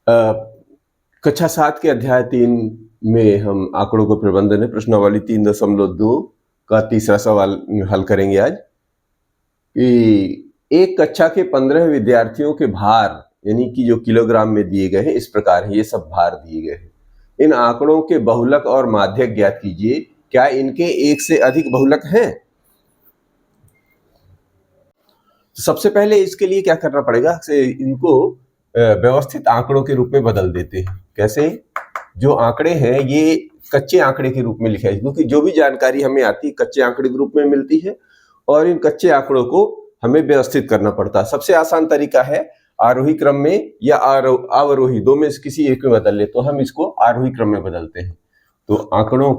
कक्षा 7 के अध्याय 3 में हम आंकड़ों को प्रबंधन है प्रश्नावली 3.2 का तीसरा सवाल हल करेंगे आज कि एक कक्षा के 15 विद्यार्थियों के भार यानी कि जो किलोग्राम में दिए गए हैं इस प्रकार है, ये सब भार दिए गए हैं। इन आंकड़ों के बहुलक और माध्यक ज्ञात कीजिए। क्या इनके एक से अधिक बहुलक हैं? सबसे पहले इसके लिए क्या करना पड़ेगा, इनको व्यवस्थित आंकड़ों के रूप में बदल देते हैं। कैसे? जो आंकड़े हैं ये कच्चे आंकड़े के रूप में लिखा है, क्योंकि जो भी जानकारी हमें आती है कच्चे आंकड़े के रूप में मिलती है और इन कच्चे आंकड़ों को हमें व्यवस्थित करना पड़ता है। सबसे आसान तरीका है आरोही क्रम में या अवरोही, दो में से किसी एक में बदल ले, तो हम इसको आरोही क्रम में बदलते हैं। तो आंकड़ों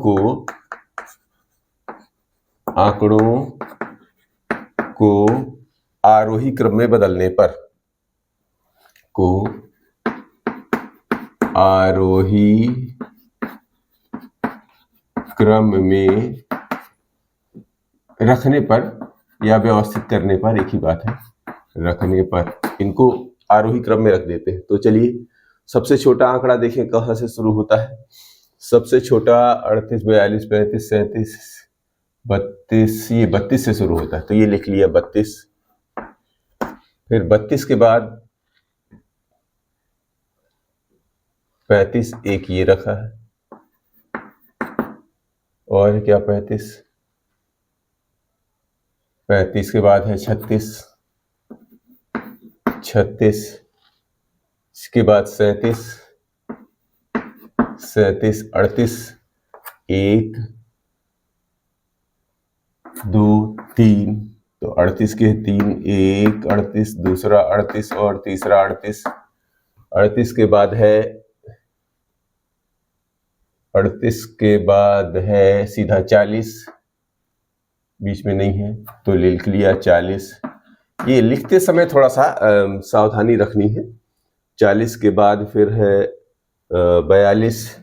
को आरोही क्रम में बदलने पर आरोही क्रम में रखने पर या व्यवस्थित करने पर एक ही बात है, रखने पर इनको आरोही क्रम में रख देते हैं। तो चलिए सबसे छोटा आंकड़ा देखें कहां से शुरू होता है। सबसे छोटा 38, 42, 35, 37, 32, ये 32 से शुरू होता है, तो ये लिख लिया 32। फिर 32 के बाद 35 एक ये रखा है, और क्या 35 के बाद है 36, इसके बाद 37, 38, 1, 2, 3, तो 38 के 3, एक 38, दूसरा 38 और तीसरा 38। 38 के बाद है सीधा 40, बीच में नहीं है तो लिख लिया 40। ये लिखते समय थोड़ा सा सावधानी रखनी है। 40 के बाद फिर है 42,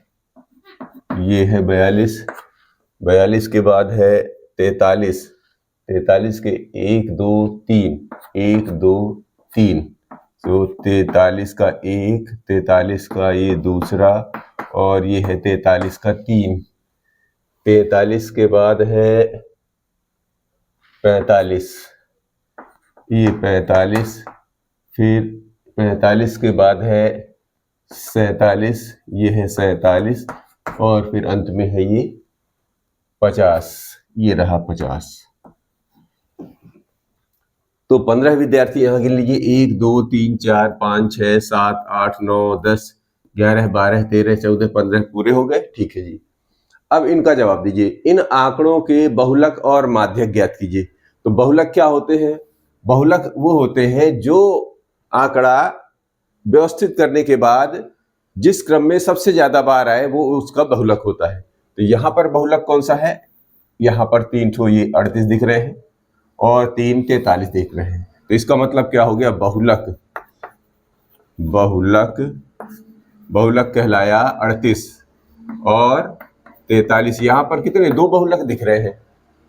ये है 42। 42 के बाद है 43, 43 के 1, 2, 3, 1, 2, 3, तो 43 का 1, 43 का ये दूसरा, और ये है 43 का 3। 43 के बाद है 45, ये 45, फिर 45 के बाद है 47, ये है 47, और फिर अंत में है ये 50, ये रहा 50। तो 15 विद्यार्थी यहाँ गिन लीजिए, 1, 2, 3, 4, 5, 6, 7, 8, 9, 10, 11, 12, 13, 14, 15 पूरे हो गए। ठीक है जी, अब इनका जवाब दीजिए। इन आंकड़ों के बहुलक और माध्यक ज्ञात कीजिए। तो बहुलक क्या होते हैं? बहुलक वो होते हैं जो आंकड़ा व्यवस्थित करने के बाद जिस क्रम में सबसे ज्यादा बार आए वो उसका बहुलक होता है। तो यहाँ पर बहुलक कौन सा है? यहाँ पर 3 ठो ये 38 दिख रहे हैं और 3 43 दिख रहे हैं। तो इसका मतलब क्या हो गया? बहुलक कहलाया 38 और 43। यहाँ पर कितने? 2 बहुलक दिख रहे हैं,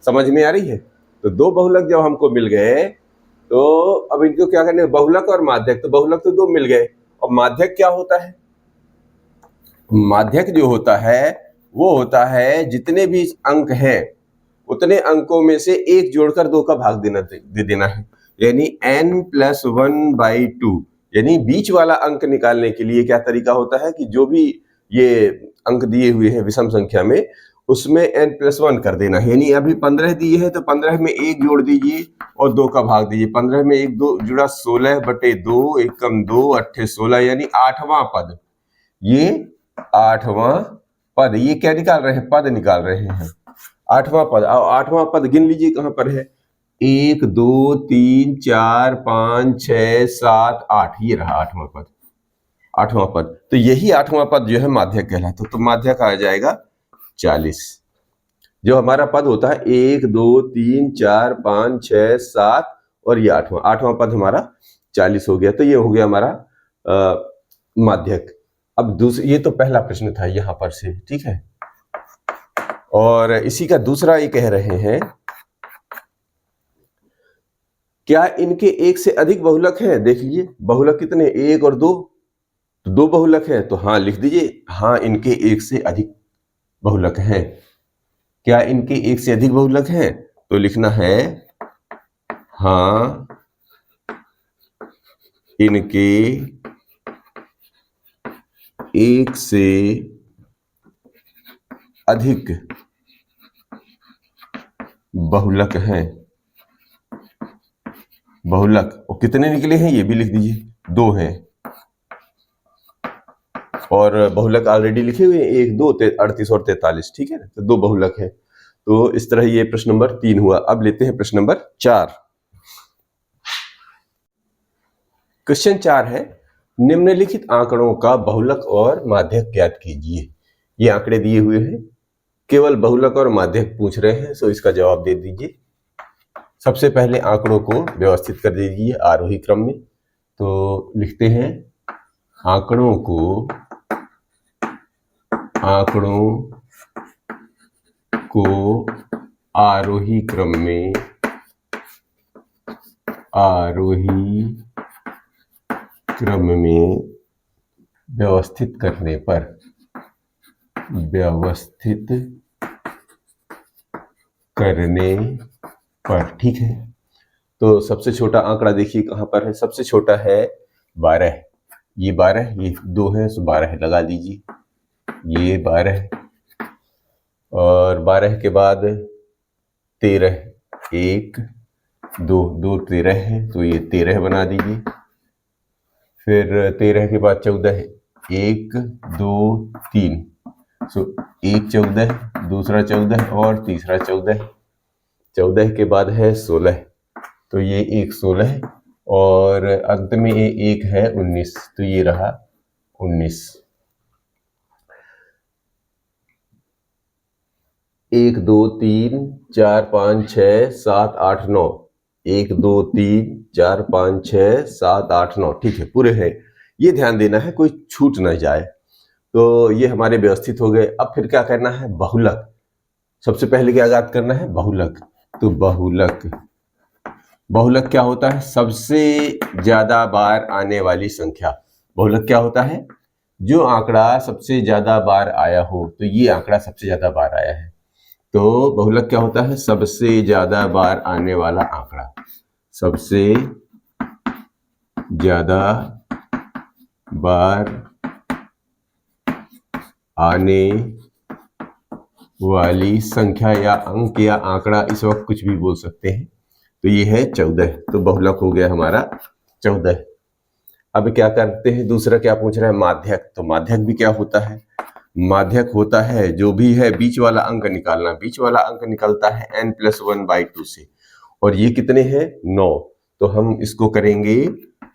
समझ में आ रही है? तो 2 बहुलक जब हमको मिल गए तो अब इनको क्या करने? बहुलक और माध्यक। तो बहुलक तो 2 मिल गए, और माध्यक क्या होता है? माध्यक जो होता है वो होता है जितने भी अंक हैं उतने अंकों में से एक जोड़कर 2 का भाग दे देना है, यानी n+1/2। यानी बीच वाला अंक निकालने के लिए क्या तरीका होता है कि जो भी ये अंक दिए हुए हैं विषम संख्या में उसमें n+1 कर देना है। यानी अभी 15 दिए हैं तो 15 में 1 जोड़ दीजिए और 2 का भाग दीजिए। 15 में 1 2 जुड़ा 16/2, 1 कम 2 8 16, यानी 8वां पद। ये 8वां पद, ये क्या निकाल रहे हैं? पद निकाल रहे हैं, 8वां पद। और 8वां पद गिन लीजिए कहां पर है? 1 2 3 4 5 6 7 8, ये रहा 8वां पद। तो यही 8वां पद जो है माध्यक कहलाता है। तो माध्यक आ जाएगा 40। जो हमारा पद होता है 1 2 3 4 5 6 7 और ये 8वां पद हमारा 40 हो गया। तो ये हो गया हमारा माध्यक। अब दूसरा, ये तो पहला प्रश्न था यहां पर से, ठीक है। और इसी का दूसरा ये कह रहे हैं, क्या इनके एक से अधिक बहुलक है? देख लीजिए बहुलक कितने? 1 और 2। तो दो बहुलक है तो हाँ लिख दीजिए, हाँ इनके एक से अधिक बहुलक हैं। क्या इनके एक से अधिक बहुलक हैं? तो लिखना है हाँ इनके एक से अधिक बहुलक हैं। बहुलक और कितने निकले हैं ये भी लिख दीजिए, दो हैं। और बहुलक ऑलरेडी लिखे हुए हैं, 1 2 38 और 43, ठीक है ना, तो दो बहुलक है। तो इस तरह ये प्रश्न नंबर 3 हुआ। अब लेते हैं प्रश्न नंबर 4। क्वेश्चन 4 है, निम्नलिखित आंकड़ों का बहुलक और माध्यक ज्ञात कीजिए। ये आंकड़े दिए हुए हैं, केवल बहुलक और माध्यक पूछ रहे हैं, सो इसका जवाब दे दीजिए। सबसे पहले आंकड़ों को व्यवस्थित कर दीजिए आरोही क्रम में। तो लिखते हैं आंकड़ों को आरोही क्रम में व्यवस्थित करने पर, ठीक है। तो सबसे छोटा आंकड़ा देखिए कहां पर है, सबसे छोटा है 12, ये 12, ये 2 है, सो 12 लगा दीजिए, ये 12 और 12 के बाद 13, 1 2 2 13 है, तो ये 13 बना दीजिए। फिर 13 के बाद 14 है, 1 2 3, सो एक 14, दूसरा 14 और तीसरा 14। 14 के बाद है 16, तो ये एक 16 और अंत में ये एक है 19, तो ये रहा 19। 1 2 3 4 5 6 7 8 9, 1 2 3 4 5 6 7 8 9, ठीक है, पूरे हैं। ये ध्यान देना है कोई छूट ना जाए। तो ये हमारे व्यवस्थित हो गए। अब फिर क्या करना है, बहुलक। सबसे पहले क्या ज्ञात करना है, बहुलक। तो बहुलक क्या होता है, सबसे ज्यादा बार आने वाली संख्या। बहुलक क्या होता है, जो आंकड़ा सबसे ज्यादा बार आया हो, तो ये आंकड़ा सबसे ज्यादा बार आया है, तो बहुलक क्या होता है, सबसे ज्यादा बार आने वाला आंकड़ा। सबसे ज्यादा बार आने वाली संख्या या अंक या आंकड़ा, इस वक्त कुछ भी बोल सकते हैं। तो ये है 14, तो बहुलक हो गया हमारा 14। अब क्या करते हैं, दूसरा क्या पूछ रहा है, माध्यक। तो माध्यक भी क्या होता है, माध्यक होता है जो भी है बीच वाला अंक निकालना। बीच वाला अंक निकलता है n+1/2 से, और ये कितने हैं, 9। तो हम इसको करेंगे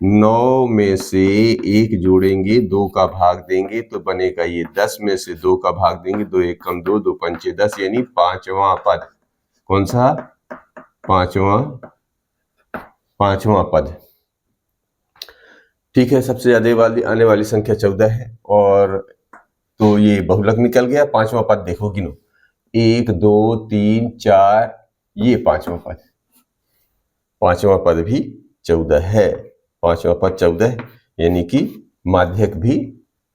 9 में से 1 जोड़ेंगे, 2 का भाग देंगे तो बनेगा ये 10 में से 2 का भाग देंगे, 2 1 कम 2, 2 5 10, यानी 5वां पद। कौन सा, 5वां पद, ठीक है। सबसे ज्यादा आने वाली संख्या 14 है, और तो ये बहुलक निकल गया। 5वां पद देखो, गिनो, 1 2 3 4, ये 5वां पद। 5वां पद भी 14 है, 5वां पद 14, यानी कि माध्यक भी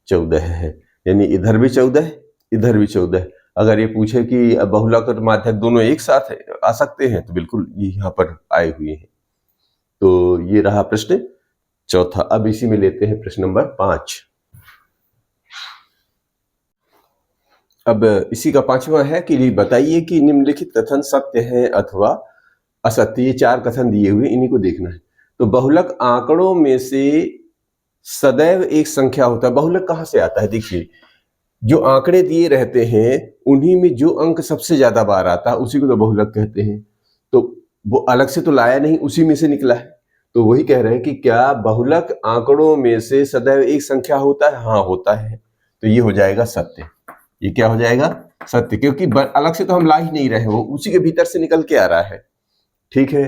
14 है, यानी इधर भी 14, इधर भी 14। अगर ये पूछे कि बहुलक और माध्यक दोनों एक साथ आ सकते हैं, तो बिल्कुल ये यहाँ पर आए हुए हैं। तो ये रहा प्रश्न चौथा। अब इसी में लेते हैं प्रश्न नंबर 5। अब इसी का 5वां है कि बताइए कि निम्नलिखित कथन सत्य है अथवा असत्य। ये 4 कथन दिए हुए, इन्हीं को देखना है। तो बहुलक आंकड़ों में से सदैव एक संख्या होता है। बहुलक कहां से आता है, देखिए, जो आंकड़े दिए रहते हैं उन्हीं में जो अंक सबसे ज्यादा बार आता है उसी को तो बहुलक कहते हैं। तो वो अलग से तो लाया नहीं, उसी में से निकला है। तो वही कह रहे हैं कि क्या बहुलक आंकड़ों में से सदैव एक संख्या होता है, हाँ होता है। तो ये हो जाएगा सत्य। ये क्या हो जाएगा, सत्य, क्योंकि अलग से तो हम ला ही नहीं रहे, वो उसी के भीतर से निकल के आ रहा है, ठीक है।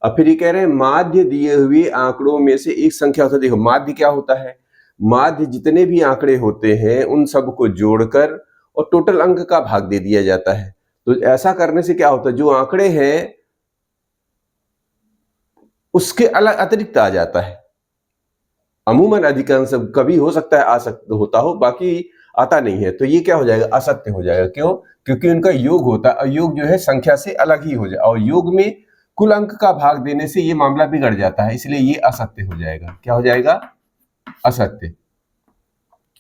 अब फिर ये कह रहे हैं माध्य दिए हुए आंकड़ों में से एक संख्या होता है। देखो माध्य क्या होता है, माध्य जितने भी आंकड़े होते हैं उन सबको जोड़कर और टोटल अंक का भाग दे दिया जाता है। तो ऐसा करने से क्या होता है, जो आंकड़े हैं उसके अलग अतिरिक्त आ जाता है। अमूमन अधिकांश, कभी हो सकता है असत्य होता हो, बाकी आता नहीं है, तो ये क्या हो जाएगा, असत्य हो जाएगा। क्यों? क्योंकि उनका योग होता है, योग जो है संख्या से अलग ही हो जाए, और योग में कुल अंक का भाग देने से ये मामला बिगड़ जाता है, इसलिए ये असत्य हो जाएगा। क्या हो जाएगा? असत्य।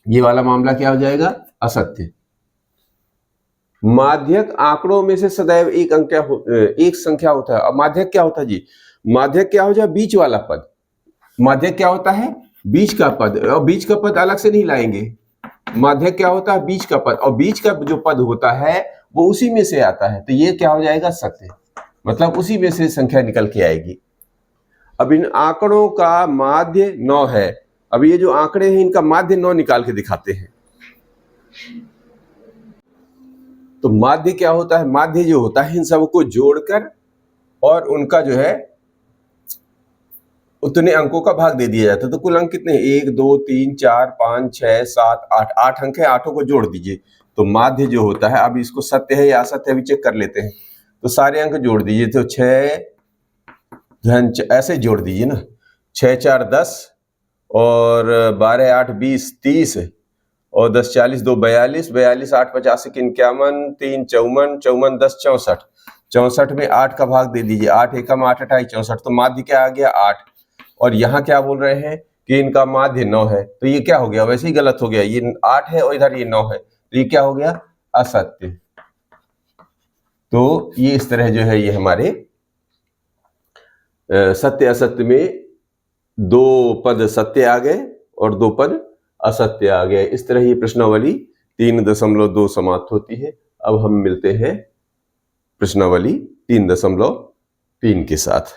ये वाला मामला क्या हो जाएगा? असत्य। माध्यक आंकड़ों में से सदैव एक अंक एक संख्या होता है। अब माध्यक क्या होता है जी? माध्यक क्या हो जाए? बीच वाला पद। माध्यक क्या होता है? बीच का पद, और बीच का पद अलग से नहीं लाएंगे। माध्यक क्या होता है? बीच का पद, और बीच का जो पद होता है वो उसी में से आता है, तो ये क्या हो जाएगा? सत्य। मतलब उसी में से संख्या निकल के आएगी। अब इन आंकड़ों का माध्य 9 है। अब ये जो आंकड़े हैं इनका माध्य 9 निकाल के दिखाते हैं। तो माध्य क्या होता है? माध्य जो होता है इन सबको जोड़कर और उनका जो है उतने अंकों का भाग दे दिया जाता है। तो कुल अंक कितने हैं? 1 2 3 4 5 6 7 8, 8 अंक है, आठों को जोड़ दीजिए। तो माध्य जो होता है, अब इसको सत्य है या असत्य है भी चेक कर लेते हैं। तो सारे अंक जोड़ दीजिए, तो 6 ऐसे जोड़ दीजिए ना, 6 4 10 और 12 8 20 30 और 10 40 2 42 42 8 50 51 3 54 54 10 64 64 में 8 का भाग दे दीजिए। 8 एकम 8 अठाई 64। तो माध्य क्या आ गया? 8। और यहाँ क्या बोल रहे हैं कि इनका माध्य 9 है, तो ये क्या हो गया? वैसे ही गलत हो गया, ये 8 है और इधर ये 9 है, तो ये क्या हो गया? असत्य। तो ये इस तरह जो है ये हमारे सत्य असत्य में 2 पद सत्य आ गए और 2 पद असत्य आ गए। इस तरह ये प्रश्नावली 3.2 समाप्त होती है। अब हम मिलते हैं प्रश्नावली 3.3 के साथ।